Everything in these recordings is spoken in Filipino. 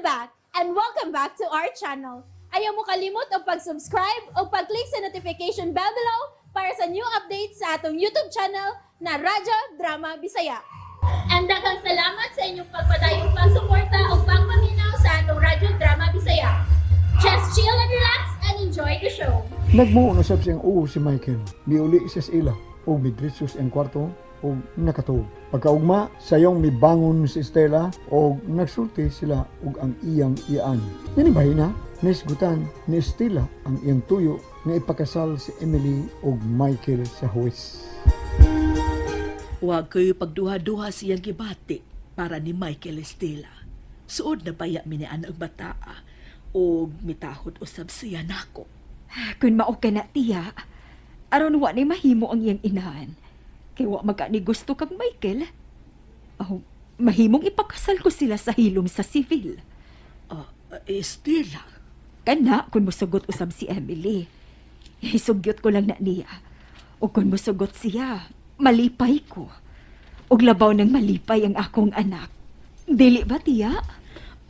I'm back, and welcome back to our channel. Ayaw mo kalimot o pag-subscribe o pag-click sa notification bell below para sa new updates sa atong YouTube channel na Radyo Drama Bisaya. And daghang salamat sa inyong pagpadayong pagsuporta o pagpaminaw sa atong Radyo Drama Bisaya. Just chill and relax and enjoy the show. Nagmuo na sab siyang si Michael. Miuli siya sa ila o midritsos ang kwarto o nakatog. Pagkaugma, sayong mibangon si Stella o nagsulti sila og ang iyang iyaan. Nanibahin na, nisgutan ni Stella ang iyang tuyo nga ipakasal si Emily o Michael sa huwes. Huwag kayo pagduha-duha siyang gibati para ni Michael Estela. Suod na baya minian ang bataa o mitahod usab siya nako. Kung mao ka na tiya, aron wa ni mahimo ang iyang inahan. Kay wa magani gusto kang Michael. Oh, mahimong ipakasal ko sila sa hilom sa civil. Estela, Kana kung musugot usab si Emily. Isugyot ko lang na niya. O kung musugot siya, malipay ko. Og labaw ng malipay ang akong anak. Dili ba tiya?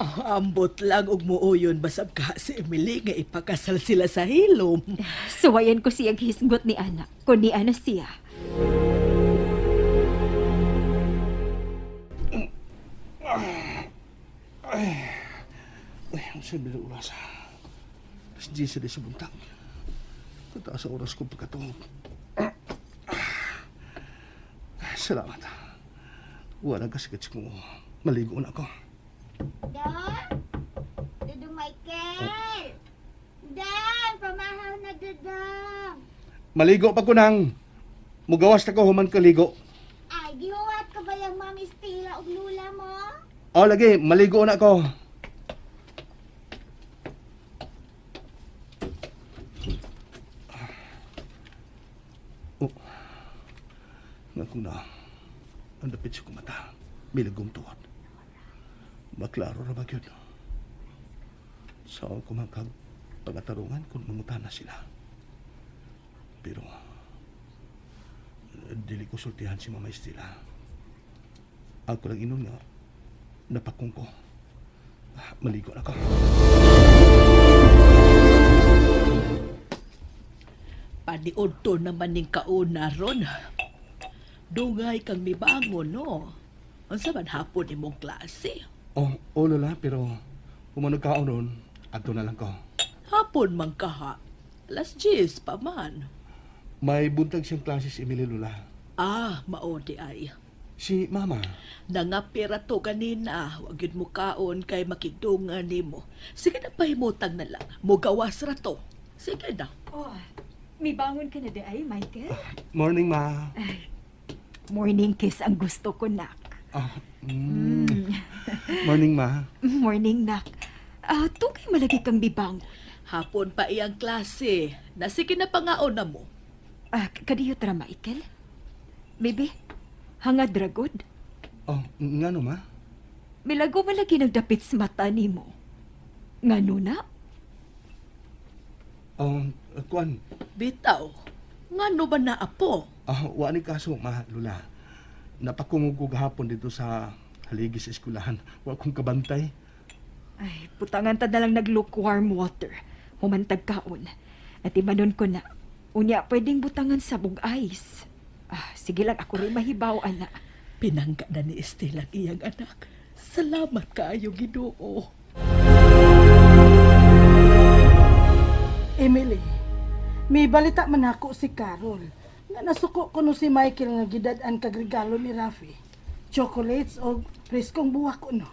ambot lang og muuyon basab ka si Emily nga ipakasal sila sa hilom. Suwayan ko siyang hisgot ni anak. Kung ni ana siya. Ay, ang sabi ng oras. Mas di sa di subuntang. Tataas sa oras ko pagkatulog. Salamat. Wala kasigit ko. Maligo na ako. Dan! Dudong Michael! Dan! Pamahaw na dudong! Maligo pa ko nang. Mugawas na ko human kaligo. Ay, gihuwat ka ba yung mami Stella o lula mo? O lagi, maligo na ako. Oh. Nga kung na. Ang dapit siya kumata. Bilagong tuwad. Maklaro na ba yun? Saan ko magkag pagatarungan kung mangutan na sila. Pero, dili ko sultihan si Mama Estela. Ako lang inon nga, napakong ko. Maligo na ako. Paniod to naman ning kauna ron. Dungay kang mibangon, no? Ang saban hapon imong klase. Oh, lola, pero pumanog ka ron, ato na lang ko. Hapon man kaha. Alas 10 pa man. May buntag siyang klase si Emily, lola. Maodi ay. Si Mama, Nangapira to kanina. Wag yun mo kaon kay makigdungan nimo. Sige na pahimutang na lang. Mugawas ra to. Sige na. Oh, may bangon ka na di ay, Michael? morning, Ma. Morning kiss ang gusto ko, nak. Morning, Ma. Morning, nak. Tugay malagi kang bibangon. Hapon pa iyang klase. Nasige na pangaon na mo. Kadiyo tra, Michael? Baby, hangad ragod. Oh, nga no, Ma? Milago malagi nagdapit sa mata ni mo. Ngano na? Oh, kuan. Bitaw. Ngano ba na apo? Wa ni kaso, Ma, lola. Napakungog ko gahapon dito sa haligi sa eskulahan. Wa kong kabantay. Ay, putangan ta na lang nag-lukewarm water. Humantag kaon. At imanon ko na. Unya, pwedeng butangan sa bug ice. Sige lang, ako rin mahibaw, anak. Pinangga na ni Estela ang iyang anak. Salamat kaayo, Ginoo. Emily, may balita man ako si Carol nga nasuko ko no si Michael nga gidad-an kag regalo ni Rafi. Chocolates o preskong buwak ko no.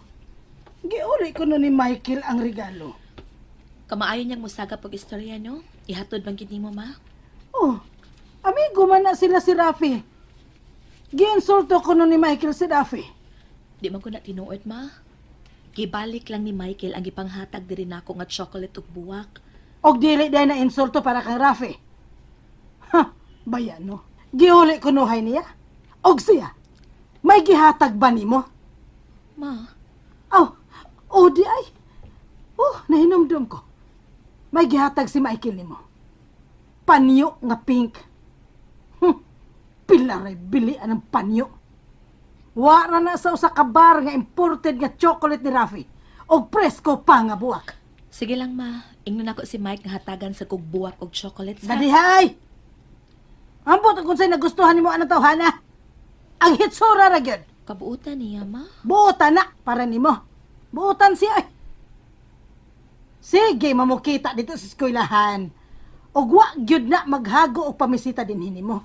Giuli ko no ni Michael ang regalo. Kamaayo niyang musaga pag istorya, no? Ihatod bang gini mo, ma? Oh, amigo man na sila si Rafi. Giinsulto ko no ni Michael si Rafi. Di man ko na tinuod, ma. Gibalik lang ni Michael ang ipanghatag diri nako nga chocolate ug buwak. Og dili day na insulto para kang Rafi. Ha, bayan no. Giuli ko no hay niya. Og siya, may gihatag ba nimo? Ma, Di ay. Nahinumdum ko. May gihatag si Michael nimo. Panyo nga pink. Pilaray bili anang panyo. Wara na sa usa ka bar nga imported nga chocolate ni Rafi. og presko pa nga buwak. Sige lang, ma. Ingnon ako si Mike nga hatagan sa kugbuwak og chocolates, ha? Badihay! Ampot kung sa'y nagustuhan ni mo ang tawhana. Ang hitsura ra gyud. Kabuutan niya, ma. Buutan na para nimo. Buutan siya. Ay. Sige, mamukita dito sa eskwelahan. Og wa gyud na maghago og pamisita dinhi nimo.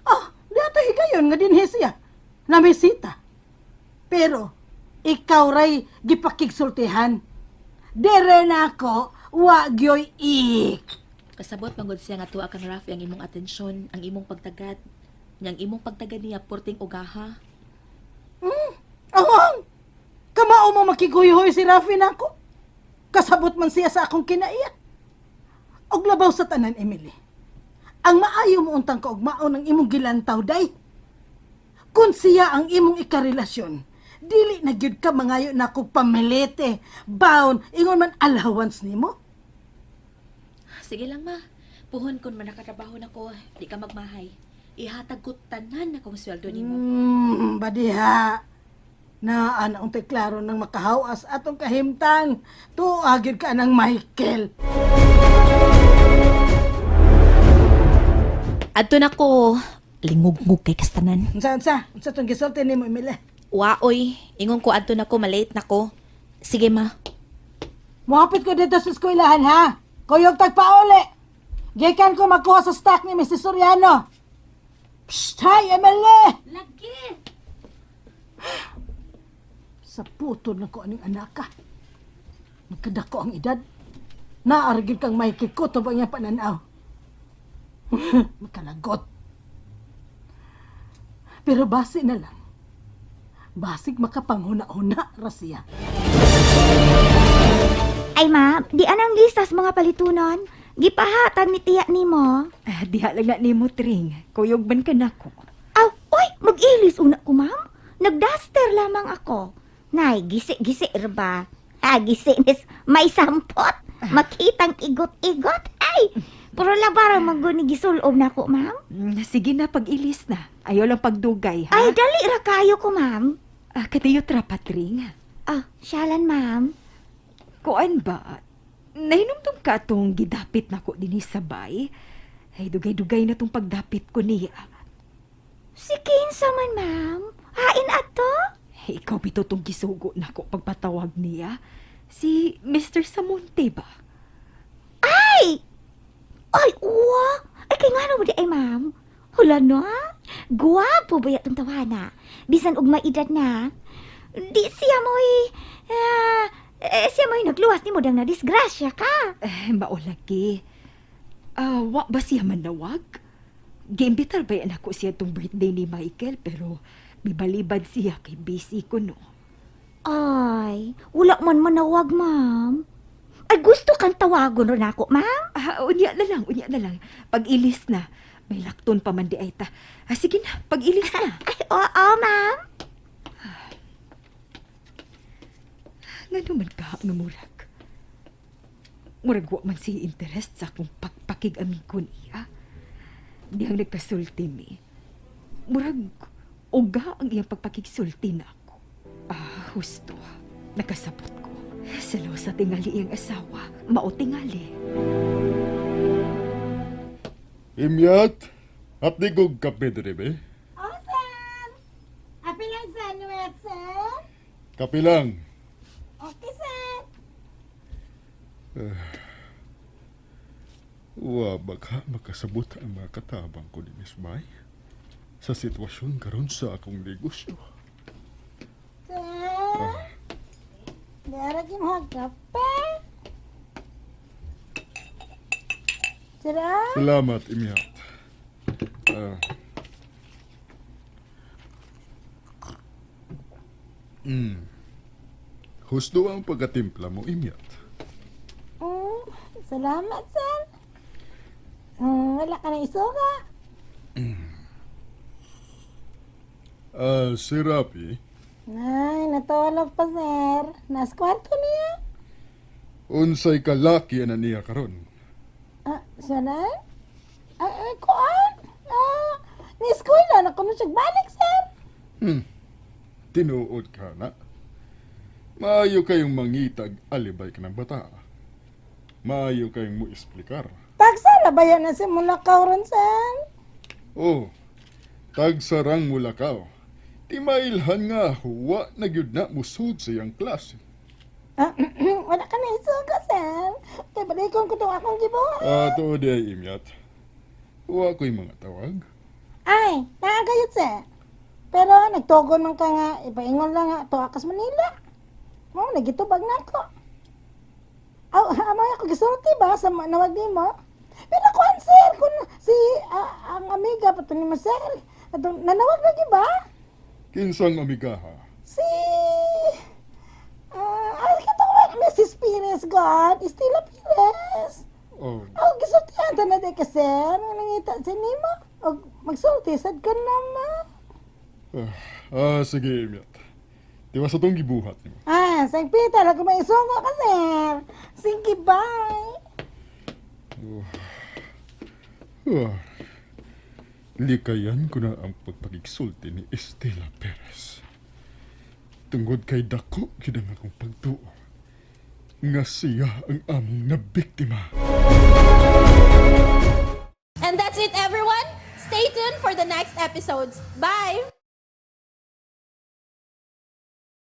Oh, dito higayon nga dinhi siya. Namisita. Pero ikaw ray gipakigsultihan. Dere na ako, wa gyoy ik. Kasabot manggod siya nga tuwa kang Rafi ang imong atensyon, ang imong pagtagad. Yang imong pagtagad niya porting ugaha. Awang! Kamao mo makiguyoy si Rafi nako. Kasabot man siya sa akong kinaiya. Og labaw sa tanan, Emily. Ang maayo mo untang kaugmao ng imong gilantaw, day. Kung siya ang imong ikarelasyon, dili na gyud ka mangayo na kog pamilete, baon, ingon man allowance nimo. Sige lang, ma. Puhon kun man nakatrabaho na ko, di ka magmahay. Ihatag ko tanan na kong sweldo nimo. Badiha. Naan ang klaro ng makahawas atong kahimtang. Tuagid ka ng Michael. Adto na ko, lingug-ngug kay kastanan. Unsa tong gisulti nimo, Emily? Waoy, ingon ko adto na ko, malate na ko. Sige, ma. Muhapit ko dito sa eskwelahan, ha? Kuyog tagpauli. Gikan ko magkuha sa stock ni Mrs. Soriano. Psst, hi, Emily! Lagi! Sa puto na ko aning anak ka. Nagkadako ang edad. Naaragid kang Mikey ko to bang yung pananaw. Makalagot. Pero basi na lang. Basig makapanghuna-huna, Rasia. Ay ma, di anang listas mga palitunon. Gipahatag ni tiya nimo. Diha lang na nimo, Tring. Kuyog man ka nako. Aw, oy, mag-ilis una ko, ma'am. Nagduster lamang ako. Nay, gisi-gisi ba? Gisi nis may sampot. Makitang igot-igot. Ay, puro labarang maguni gisulob na ko, ma'am. Sige na, pag-ilis na. Ayaw lang pagdugay, ha? Ay, dali ra kayo ko, ma'am. Katiyot ra, Patring. Siyalan, ma'am. Kuan ba? Nahinumdum ka itong gidapit na ko din sabay? Ay, dugay-dugay na itong pagdapit ko niya. Si Kinsa man, ma'am. Hain ato? Ikaw bito itong gisugo na ko pagpatawag niya. Si Mr. Samonte ba? Ay! Ay, uwa! Ay, kay nga mo di ay, ma'am. Hula no, ha? Guwapo ba yatong tawana? Bisan ug maedad na. Di siya mo'y... siya mo'y nagluwas ni mo dang na disgrasya ka. Maulagi. Wa ba siya manawag? Giimbitar ba yan ako siya itong birthday ni Michael pero bibalibad siya kay busy ko no. Ay, wala man manawag, ma'am. Ay, gusto kang tawagon ron ako, ma'am? Unya na lang. Pag-ilis na. May lakton pa man di ay ta. Sige na, pag-ilis na. Ay, oo, ma'am. Nga naman ka, nga murag. Murag wa man siya interest sa akong pagpakig amin ko niya. Di ang nagpasulti mi. Murag, uga ang iyang pagpakigsulti na ako. Husto. Nakasabot ko. Salo sa tingali iyang asawa. Mao tingali. Imyat, at di kong kape diri be? Sir! Happy lang sandwich, sir? Kape lang. Okay, sir. Wa baka makasabot ang mga katabang ko ni Miss May sa sitwasyon karon sa akong negosyo. Sir? Daragin mo kape? Sira? Salamat, Imyat. Husto ang pagkatimpla mo, Imyat. Salamat, sir. Wala ka na isuka. Si Rapi, Ay, natulog pa, sir. Nas kwarto niya. unsay kalaki na niya karon. Siya na? Ay, kuan? Ni-school na. Nakuno siya balik, sir. Tinuod ka na. Maayo kayong mangitag alibay ka ng bata. Maayo kayong mo esplikar. Tagsala ba yan na si Mulakaw ron, Sen? Oh, tagsarang mulakaw. Timailhan nga huwa na gyud na musod sa iyang klase. Wala ka na isuga, Sen. Kaya balikon ko itong akong gibuhat. Tuod ay imyat. Huwa ko'y mga tawag. Ay, naagayot, Sen. Pero nagtugon man ka nga, ipaingon lang nga, to akas Manila. Oh, nagitubag na ako. Aw, amay ako gisulti ba sa nawag ni mo? Pero kuan, sir, kung si ang amiga pato ni Sir, nanawag lagi ba? Kinsang amigaha. Si ay kato ko Mrs. Pires God, Estela Pires. Oh, Gisultihan ta na di ka, sir. Nangita sa nimo. Og magsulti sad ka naman. sige imyat. Diwa sa tong gibuhat nimo. Sang Peter, ako may isungo ka, sir. Sige, bye. Likayan ko na ang pagpagigsulti ni Estela Perez. Tungod kay dako gyud ang akong pagtuo nga siya ang among nabiktima. And that's it, everyone. Stay tuned for the next episodes. Bye!